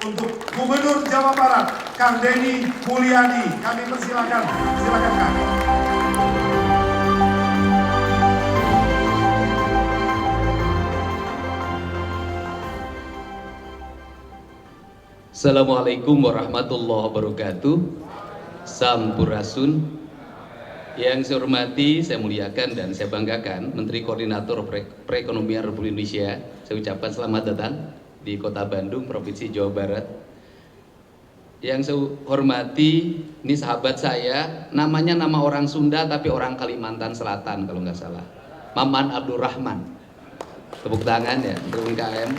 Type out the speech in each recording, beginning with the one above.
untuk Gubernur Jawa Barat, Kang Denny Mulyadi. Kami persilakan, silakan Kang. Assalamualaikum warahmatullahi wabarakatuh. Sampurasun. Yang saya hormati, saya muliakan dan saya banggakan Menteri Koordinator Perekonomian Republik Indonesia. Saya ucapkan selamat datang di Kota Bandung, Provinsi Jawa Barat. Yang saya hormati, ini sahabat saya, namanya nama orang Sunda tapi orang Kalimantan Selatan kalau nggak salah, Maman Abdurrahman. Tepuk tangan ya untuk UMKM.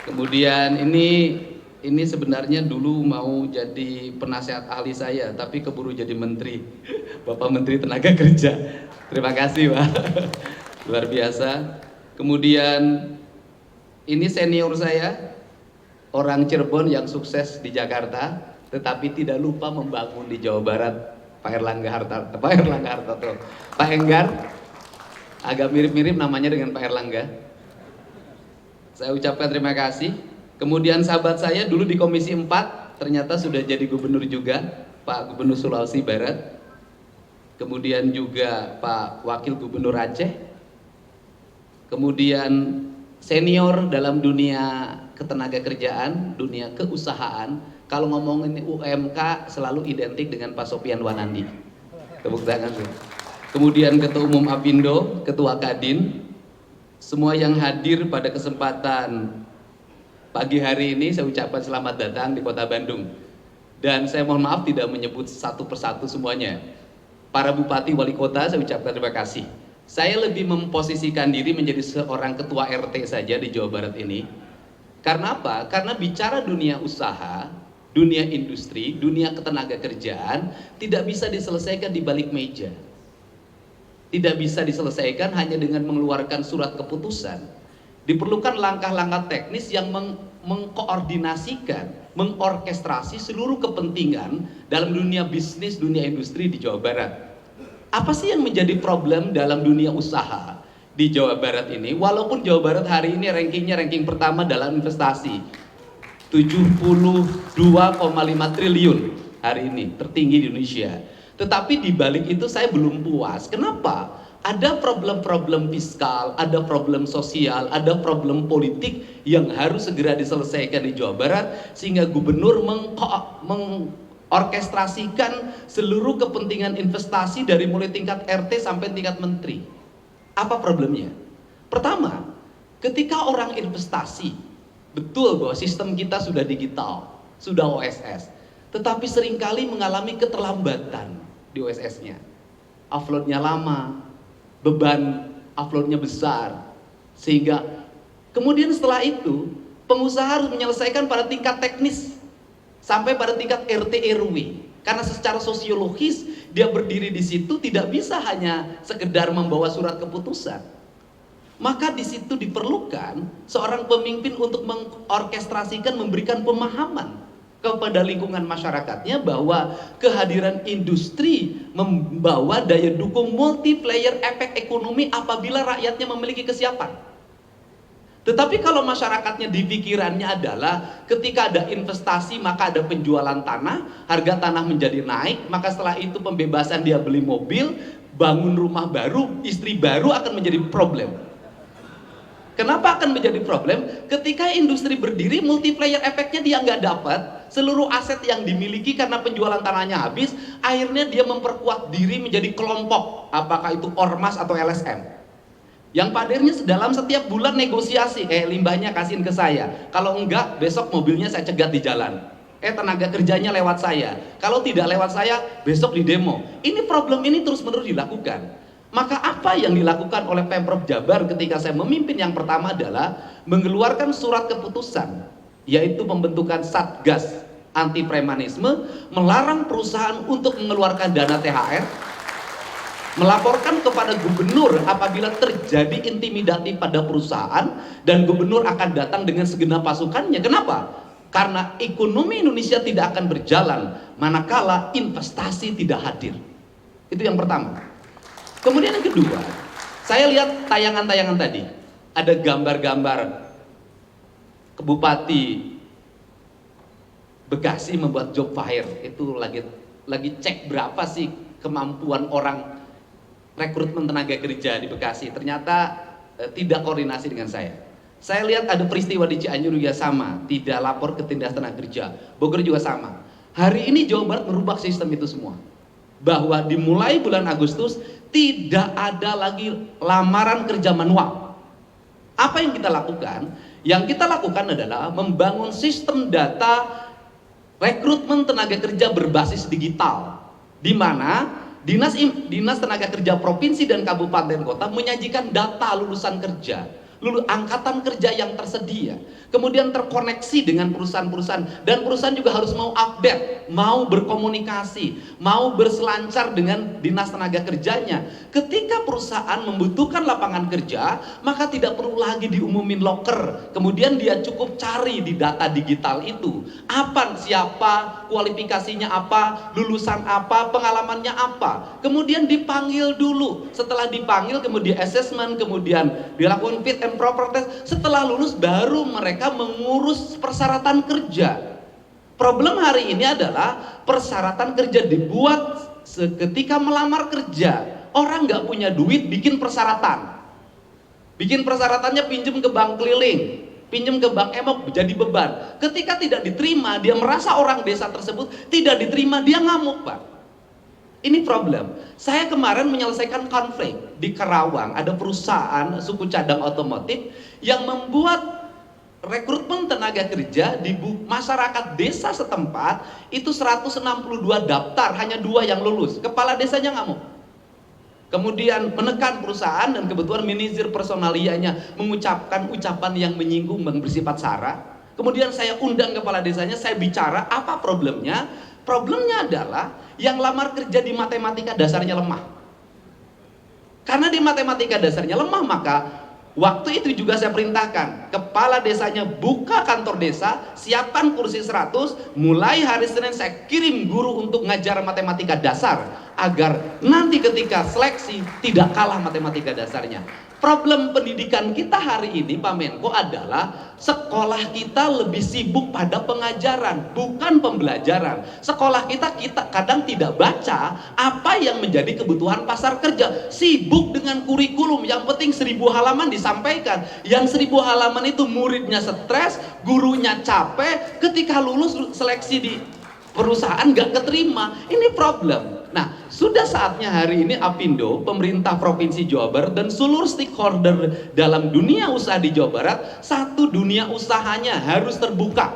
Kemudian ini sebenarnya dulu mau jadi penasehat ahli saya, tapi keburu jadi menteri, Bapak Menteri Tenaga Kerja. Terima kasih Pak, luar biasa. Kemudian ini senior saya, orang Cirebon yang sukses di Jakarta, tetapi tidak lupa membangun di Jawa Barat, Pak Erlangga Hartarto. Pak Enggar, agak mirip-mirip namanya dengan Pak Erlangga. Saya ucapkan terima kasih. Kemudian sahabat saya dulu di Komisi 4 ternyata sudah jadi gubernur juga, Pak Gubernur Sulawesi Barat. Kemudian juga Pak Wakil Gubernur Aceh. Kemudian senior dalam dunia ketenaga kerjaan, dunia keusahaan. Kalau ngomongin UMK selalu identik dengan Pak Sofian Wanandi. Tepuk tangan. Kemudian Ketua Umum Apindo, Ketua Kadin. Semua yang hadir pada kesempatan pagi hari ini saya ucapkan selamat datang di Kota Bandung. Dan saya mohon maaf tidak menyebut satu persatu semuanya. Para bupati, wali kota saya ucapkan terima kasih. Saya lebih memposisikan diri menjadi seorang ketua RT saja di Jawa Barat ini. Karena apa? Karena bicara dunia usaha, dunia industri, dunia ketenaga kerjaan tidak bisa diselesaikan di balik meja. Tidak bisa diselesaikan hanya dengan mengeluarkan surat keputusan. Diperlukan langkah-langkah teknis yang mengkoordinasikan, mengorkestrasi seluruh kepentingan dalam dunia bisnis, dunia industri di Jawa Barat. Apa sih yang menjadi problem dalam dunia usaha di Jawa Barat ini? Walaupun Jawa Barat hari ini ranking pertama dalam investasi, 72,5 triliun hari ini, tertinggi di Indonesia. Tetapi di balik itu saya belum puas. Kenapa? Ada problem-problem fiskal, ada problem sosial, ada problem politik yang harus segera diselesaikan di Jawa Barat sehingga gubernur mengorkestrasikan seluruh kepentingan investasi dari mulai tingkat RT sampai tingkat menteri. Apa problemnya? Pertama, ketika orang investasi, betul bahwa sistem kita sudah digital, sudah OSS, tetapi seringkali mengalami keterlambatan di OSS-nya. Upload-nya lama, beban uploadnya besar, sehingga kemudian setelah itu pengusaha harus menyelesaikan pada tingkat teknis sampai pada tingkat RT RW, karena secara sosiologis dia berdiri di situ tidak bisa hanya sekedar membawa surat keputusan. Maka di situ diperlukan seorang pemimpin untuk mengorkestrasikan, memberikan pemahaman kepada lingkungan masyarakatnya bahwa kehadiran industri membawa daya dukung multiplier efek ekonomi apabila rakyatnya memiliki kesiapan. Tetapi kalau masyarakatnya di pikirannya adalah ketika ada investasi maka ada penjualan tanah, harga tanah menjadi naik, maka setelah itu pembebasan dia beli mobil, bangun rumah baru, istri baru akan menjadi problem. Kenapa akan menjadi problem? Ketika industri berdiri, multiplier efeknya dia nggak dapat, seluruh aset yang dimiliki karena penjualan tanahnya habis, akhirnya dia memperkuat diri menjadi kelompok, apakah itu ormas atau LSM. Yang padirnya dalam setiap bulan negosiasi, limbahnya kasihin ke saya, kalau enggak besok mobilnya saya cegat di jalan. Tenaga kerjanya lewat saya, kalau tidak lewat saya besok di demo. Ini problem ini terus-menerus dilakukan. Maka apa yang dilakukan oleh Pemprov Jabar ketika saya memimpin yang pertama adalah mengeluarkan surat keputusan, yaitu pembentukan Satgas Anti Premanisme, melarang perusahaan untuk mengeluarkan dana THR, melaporkan kepada gubernur apabila terjadi intimidasi pada perusahaan, dan gubernur akan datang dengan segenap pasukannya. Kenapa? Karena ekonomi Indonesia tidak akan berjalan manakala investasi tidak hadir. Itu yang pertama. Kemudian yang kedua, saya lihat tayangan-tayangan tadi, ada gambar-gambar bupati Bekasi membuat job fair, itu lagi cek berapa sih kemampuan orang rekrutmen tenaga kerja di Bekasi. Ternyata tidak koordinasi dengan saya. Saya lihat ada peristiwa di Cianjur juga sama, tidak lapor ke Dinas Tenaga Kerja. Bogor juga sama. Hari ini Jawa Barat merubah sistem itu semua. Bahwa dimulai bulan Agustus tidak ada lagi lamaran kerja manual. Apa yang kita lakukan? Yang kita lakukan adalah membangun sistem data rekrutmen tenaga kerja berbasis digital, di mana Dinas Tenaga Kerja Provinsi dan Kabupaten Kota menyajikan data lulusan kerja, angkatan kerja yang tersedia, kemudian terkoneksi dengan perusahaan-perusahaan, dan perusahaan juga harus mau update, mau berkomunikasi, mau berselancar dengan Dinas Tenaga Kerjanya. Ketika perusahaan membutuhkan lapangan kerja, maka tidak perlu lagi diumumin loker, kemudian dia cukup cari di data digital itu, apa, siapa, kualifikasinya apa, lulusan apa, pengalamannya apa, kemudian dipanggil dulu. Setelah dipanggil kemudian assessment, kemudian dilakukan fit and proper test. Setelah lulus baru mereka mengurus persyaratan kerja. Problem hari ini adalah persyaratan kerja dibuat seketika melamar kerja. Orang nggak punya duit bikin persyaratan. Bikin persyaratannya pinjem ke bank keliling, pinjem ke bank emok, jadi beban. Ketika tidak diterima, dia merasa orang desa tersebut tidak diterima, dia ngamuk, Pak. Ini problem. Saya kemarin menyelesaikan konflik di Karawang, ada perusahaan suku cadang otomotif yang membuat rekrutmen tenaga kerja di masyarakat desa setempat itu 162 daftar, hanya 2 yang lulus. Kepala desanya ngamuk. Kemudian menekan perusahaan dan kebetulan manajer personalianya mengucapkan ucapan yang menyinggung dan bersifat sara. Kemudian saya undang kepala desanya, saya bicara apa problemnya. Problemnya adalah yang lamar kerja di matematika dasarnya lemah. Karena di matematika dasarnya lemah, maka waktu itu juga saya perintahkan kepala desanya buka kantor desa, siapkan kursi 100, mulai hari Senin saya kirim guru untuk ngajar matematika dasar agar nanti ketika seleksi tidak kalah matematika dasarnya. Problem pendidikan kita hari ini, Pak Menko, adalah sekolah kita lebih sibuk pada pengajaran, bukan pembelajaran. Sekolah kita kadang tidak baca apa yang menjadi kebutuhan pasar kerja. Sibuk dengan kurikulum, yang penting 1000 halaman disampaikan. Yang 1000 halaman itu muridnya stres, gurunya capek, ketika lulus seleksi di perusahaan nggak keterima. Ini problem. Nah, sudah saatnya hari ini Apindo, pemerintah Provinsi Jawa Barat dan seluruh stakeholder dalam dunia usaha di Jawa Barat, satu dunia usahanya harus terbuka.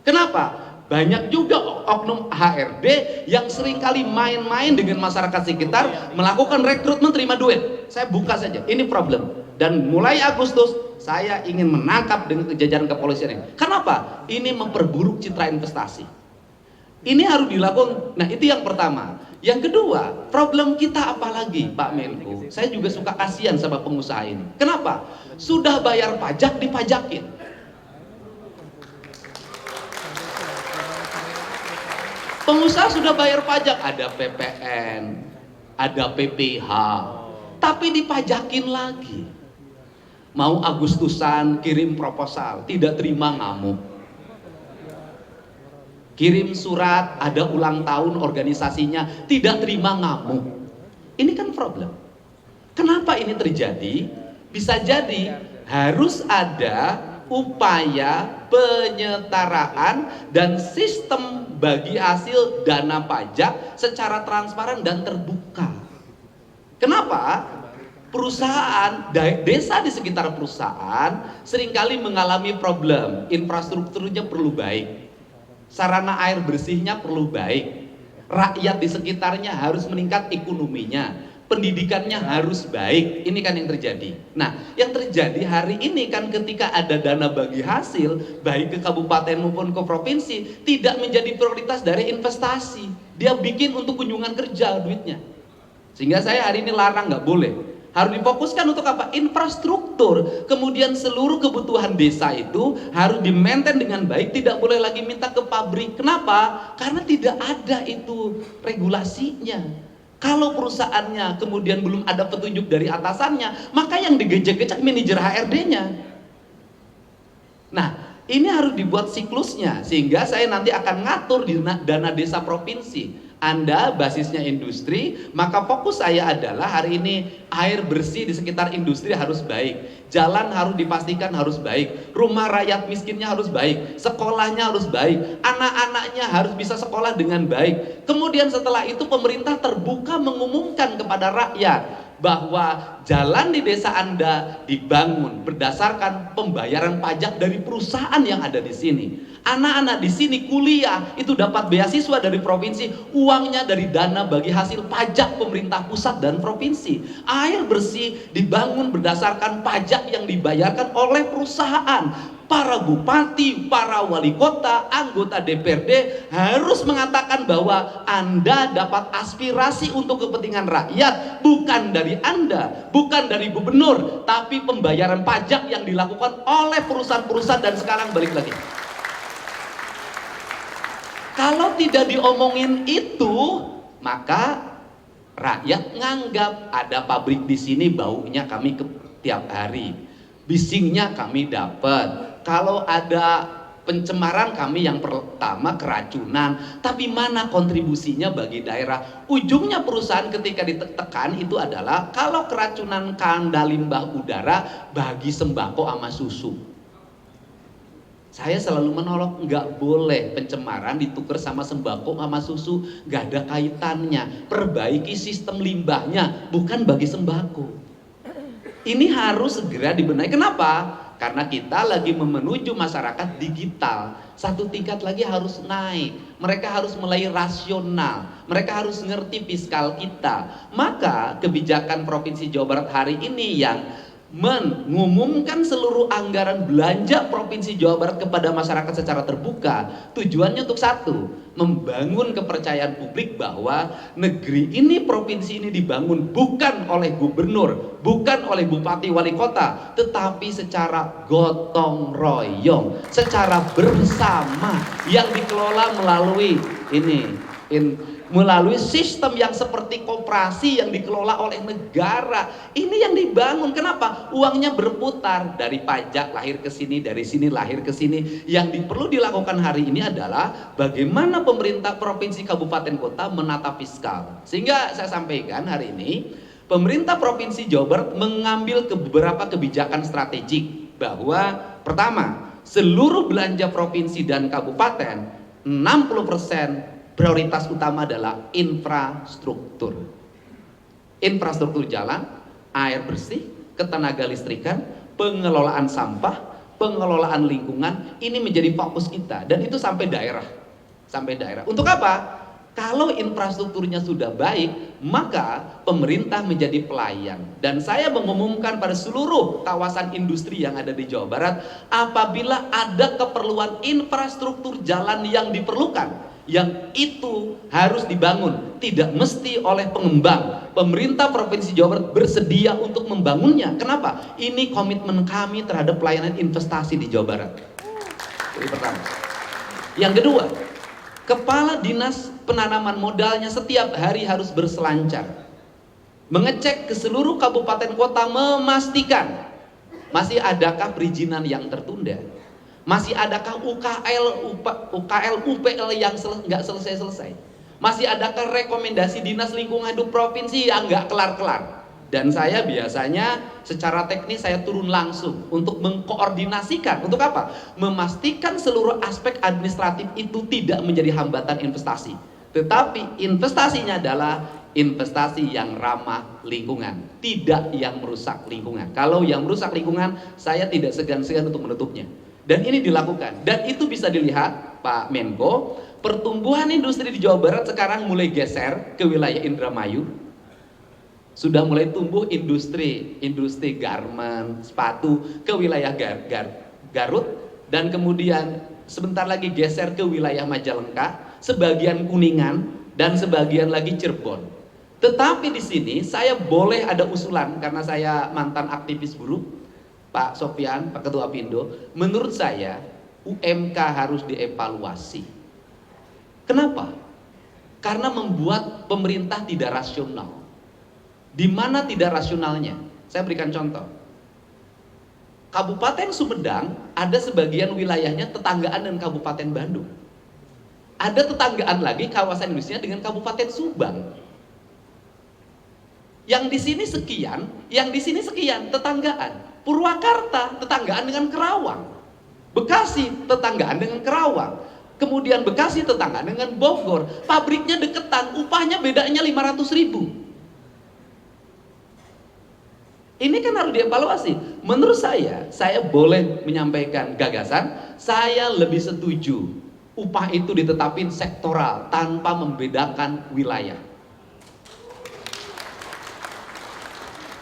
Kenapa? Banyak juga oknum HRD yang seringkali main-main dengan masyarakat sekitar, melakukan rekrutmen terima duit. Saya buka saja, ini problem. Dan mulai Agustus saya ingin menangkap dengan jajaran kepolisian ini. Kenapa? Ini memperburuk citra investasi. Ini harus dilakukan. Nah, itu yang pertama. Yang kedua, problem kita apa lagi, Pak Menko? Saya juga suka kasihan sama pengusaha ini. Kenapa? Sudah bayar pajak, dipajakin. Pengusaha sudah bayar pajak, ada PPN, ada PPH, tapi dipajakin lagi. Mau Agustusan kirim proposal, tidak terima ngamuk. Kirim surat, ada ulang tahun organisasinya, tidak terima ngamuk. Ini kan problem. Kenapa ini terjadi? Bisa jadi harus ada upaya penyetaraan dan sistem bagi hasil dana pajak secara transparan dan terbuka. Kenapa? Perusahaan, desa di sekitar perusahaan seringkali mengalami problem, infrastrukturnya perlu baik. Sarana air bersihnya perlu baik, rakyat di sekitarnya harus meningkat ekonominya, pendidikannya harus baik. Ini kan yang terjadi. Nah, yang terjadi hari ini kan ketika ada dana bagi hasil, baik ke kabupaten maupun ke provinsi, tidak menjadi prioritas dari investasi. Dia bikin untuk kunjungan kerja duitnya. Sehingga saya hari ini larang, nggak boleh. Harus difokuskan untuk apa? Infrastruktur. Kemudian seluruh kebutuhan desa itu harus di-maintain dengan baik, tidak boleh lagi minta ke pabrik. Kenapa? Karena tidak ada itu regulasinya. Kalau perusahaannya kemudian belum ada petunjuk dari atasannya, maka yang digejek-gejek manajer HRD-nya. Nah, ini harus dibuat siklusnya, sehingga saya nanti akan ngatur di dana desa provinsi. Anda basisnya industri, maka fokus saya adalah hari ini air bersih di sekitar industri harus baik, jalan harus dipastikan harus baik, rumah rakyat miskinnya harus baik, sekolahnya harus baik, anak-anaknya harus bisa sekolah dengan baik. Kemudian setelah itu pemerintah terbuka mengumumkan kepada rakyat bahwa jalan di desa Anda dibangun berdasarkan pembayaran pajak dari perusahaan yang ada di sini. Anak-anak di sini kuliah itu dapat beasiswa dari provinsi, uangnya dari dana bagi hasil pajak pemerintah pusat dan provinsi. Air bersih dibangun berdasarkan pajak yang dibayarkan oleh perusahaan. Para bupati, para wali kota, anggota DPRD harus mengatakan bahwa Anda dapat aspirasi untuk kepentingan rakyat, bukan dari Anda, bukan dari gubernur, tapi pembayaran pajak yang dilakukan oleh perusahaan-perusahaan. Dan sekarang balik lagi, kalau tidak diomongin itu, maka rakyat nganggap ada pabrik di sini, baunya kami tiap hari, bisingnya kami dapat. Kalau ada pencemaran kami yang pertama keracunan, tapi mana kontribusinya bagi daerah? Ujungnya perusahaan ketika ditekan itu adalah kalau keracunan kanda limbah udara bagi sembako sama susu. Saya selalu menolak, nggak boleh pencemaran ditukar sama sembako sama susu, nggak ada kaitannya. Perbaiki sistem limbahnya, bukan bagi sembako. Ini harus segera dibenahi. Kenapa? Karena kita lagi menuju masyarakat digital. Satu tingkat lagi harus naik. Mereka harus mulai rasional. Mereka harus ngerti fiskal kita. Maka kebijakan Provinsi Jawa Barat hari ini yang mengumumkan seluruh anggaran belanja Provinsi Jawa Barat kepada masyarakat secara terbuka, tujuannya untuk satu, membangun kepercayaan publik bahwa negeri ini, provinsi ini dibangun bukan oleh gubernur, bukan oleh bupati wali kota, tetapi secara gotong royong, secara bersama, yang dikelola melalui melalui sistem yang seperti koperasi yang dikelola oleh negara. Ini yang dibangun. Kenapa? Uangnya berputar dari pajak lahir ke sini, dari sini lahir ke sini. Yang perlu dilakukan hari ini adalah bagaimana pemerintah provinsi, kabupaten, kota menata fiskal. Sehingga saya sampaikan hari ini, pemerintah provinsi Jawa Barat mengambil beberapa kebijakan strategik bahwa pertama, seluruh belanja provinsi dan kabupaten 60% prioritas utama adalah infrastruktur. Infrastruktur jalan, air bersih, ketenaga listrikan, pengelolaan sampah, pengelolaan lingkungan, ini menjadi fokus kita. Dan itu sampai daerah. Sampai daerah. Untuk apa? Kalau infrastrukturnya sudah baik, maka pemerintah menjadi pelayan. Dan saya mengumumkan pada seluruh kawasan industri yang ada di Jawa Barat, apabila ada keperluan infrastruktur jalan yang diperlukan, yang itu harus dibangun, tidak mesti oleh pengembang. Pemerintah Provinsi Jawa Barat bersedia untuk membangunnya. Kenapa? Ini komitmen kami terhadap pelayanan investasi di Jawa Barat. Jadi pertama. Yang kedua, kepala dinas penanaman modalnya setiap hari harus berselancar, mengecek ke seluruh kabupaten kota, memastikan masih adakah perizinan yang tertunda, masih adakah UKL, UPL yang nggak selesai-selesai, masih adakah rekomendasi dinas lingkungan hidup provinsi yang nggak kelar-kelar. Dan saya biasanya secara teknis saya turun langsung untuk mengkoordinasikan. Untuk apa? Memastikan seluruh aspek administratif itu tidak menjadi hambatan investasi, tetapi investasinya adalah investasi yang ramah lingkungan, tidak yang merusak lingkungan. Kalau yang merusak lingkungan, saya tidak segan-segan untuk menutupnya. Dan ini dilakukan, dan itu bisa dilihat Pak Menko, pertumbuhan industri di Jawa Barat sekarang mulai geser ke wilayah Indramayu. Sudah mulai tumbuh industri garment, sepatu ke wilayah Garut, dan kemudian sebentar lagi geser ke wilayah Majalengka, sebagian Kuningan, dan sebagian lagi Cirebon. Tetapi di sini saya boleh ada usulan, karena saya mantan aktivis buruh, Pak Sofyan, Pak Ketua Pindo, menurut saya UMK harus dievaluasi. Kenapa? Karena membuat pemerintah tidak rasional. Di mana tidak rasionalnya? Saya berikan contoh. Kabupaten Sumedang ada sebagian wilayahnya tetanggaan dengan Kabupaten Bandung. Ada tetanggaan lagi kawasan industrinya dengan Kabupaten Subang. Yang di sini sekian, yang di sini sekian, tetanggaan. Purwakarta tetanggaan dengan Kerawang. Bekasi tetanggaan dengan Kerawang. Kemudian Bekasi tetanggaan dengan Bogor. Pabriknya deketan, upahnya bedanya 500.000. Ini kan harus dievaluasi. Menurut saya boleh menyampaikan gagasan, saya lebih setuju upah itu ditetapin sektoral tanpa membedakan wilayah.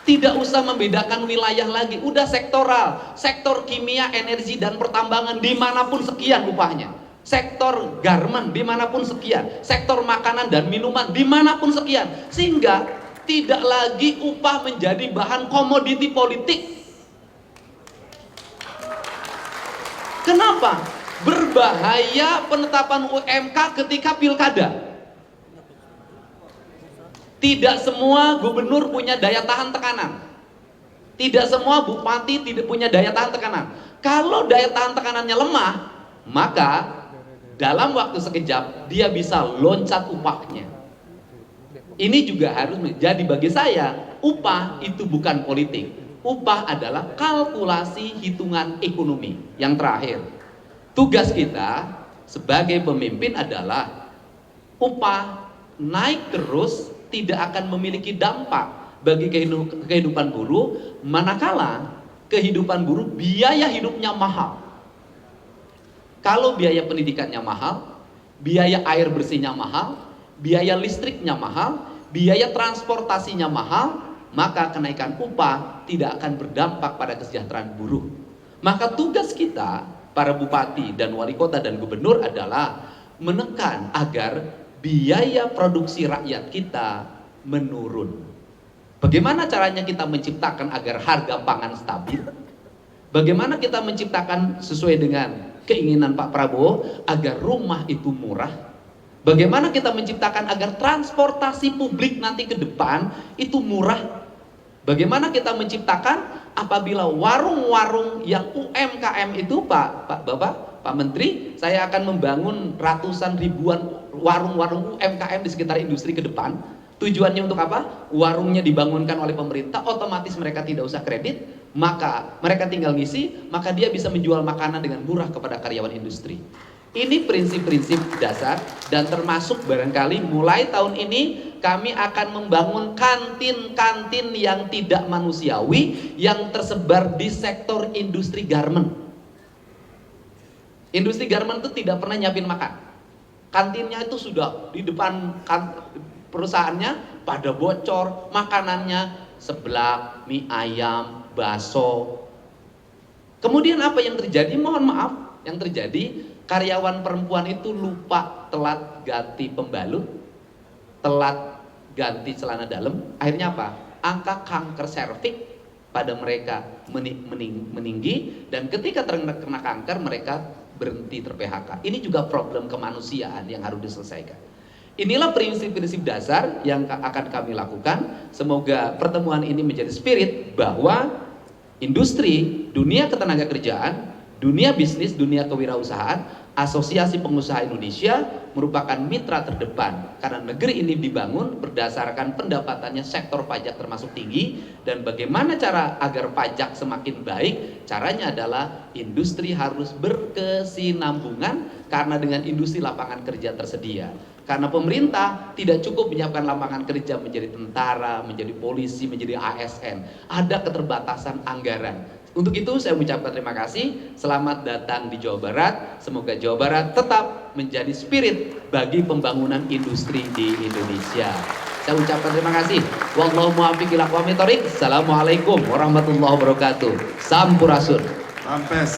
Tidak usah membedakan wilayah lagi, udah sektoral. Sektor kimia, energi, dan pertambangan dimanapun sekian upahnya. Sektor garmen dimanapun sekian. Sektor makanan dan minuman dimanapun sekian. Sehingga tidak lagi upah menjadi bahan komoditi politik. Kenapa? Berbahaya penetapan UMK ketika pilkada. Tidak semua gubernur punya daya tahan tekanan. Tidak semua bupati tidak punya daya tahan tekanan. Kalau daya tahan tekanannya lemah, maka dalam waktu sekejap dia bisa loncat upahnya. Ini juga harus menjadi bagi saya, upah itu bukan politik. Upah adalah kalkulasi hitungan ekonomi. Yang terakhir, tugas kita sebagai pemimpin adalah upah naik terus tidak akan memiliki dampak bagi kehidupan buruh, manakala kehidupan buruh biaya hidupnya mahal. Kalau biaya pendidikannya mahal, biaya air bersihnya mahal, biaya listriknya mahal, biaya transportasinya mahal, maka kenaikan upah tidak akan berdampak pada kesejahteraan buruh. Maka tugas kita, para bupati dan wali kota dan gubernur adalah menekan agar biaya produksi rakyat kita menurun. Bagaimana caranya kita menciptakan agar harga pangan stabil? Bagaimana kita menciptakan sesuai dengan keinginan Pak Prabowo agar rumah itu murah? Bagaimana kita menciptakan agar transportasi publik nanti ke depan itu murah? Bagaimana kita menciptakan apabila warung-warung yang UMKM itu Pak Menteri, saya akan membangun ratusan ribuan warung-warung UMKM di sekitar industri ke depan. Tujuannya untuk apa? Warungnya dibangunkan oleh pemerintah, otomatis mereka tidak usah kredit, maka mereka tinggal ngisi, maka dia bisa menjual makanan dengan murah kepada karyawan industri. Ini prinsip-prinsip dasar, dan termasuk barangkali mulai tahun ini kami akan membangun kantin-kantin yang tidak manusiawi yang tersebar di sektor industri garmen. Industri garmen itu tidak pernah nyiapin makan. Kantinnya itu sudah di depan perusahaannya pada bocor, makanannya seblak, mie ayam, bakso. Kemudian apa yang terjadi? Mohon maaf, yang terjadi karyawan perempuan itu lupa telat ganti pembalut, telat ganti celana dalam. Akhirnya apa? Angka kanker serviks pada mereka meninggi, dan ketika terkena kanker mereka berhenti ter-PHK. Ini juga problem kemanusiaan yang harus diselesaikan. Inilah prinsip-prinsip dasar yang akan kami lakukan. Semoga pertemuan ini menjadi spirit bahwa industri, dunia ketenagakerjaan, dunia bisnis, dunia kewirausahaan, Asosiasi Pengusaha Indonesia merupakan mitra terdepan karena negeri ini dibangun berdasarkan pendapatannya sektor pajak termasuk tinggi. Dan bagaimana cara agar pajak semakin baik? Caranya adalah industri harus berkesinambungan, karena dengan industri lapangan kerja tersedia. Karena pemerintah tidak cukup menyiapkan lapangan kerja menjadi tentara, menjadi polisi, menjadi ASN. Ada keterbatasan anggaran. Untuk itu saya mengucapkan terima kasih. Selamat datang di Jawa Barat. Semoga Jawa Barat tetap menjadi spirit bagi pembangunan industri di Indonesia. Saya ucapkan terima kasih. Wallahu muwaffiq ila aqwamit thoriq. Assalamualaikum warahmatullahi wabarakatuh. Sampurasun. Sampai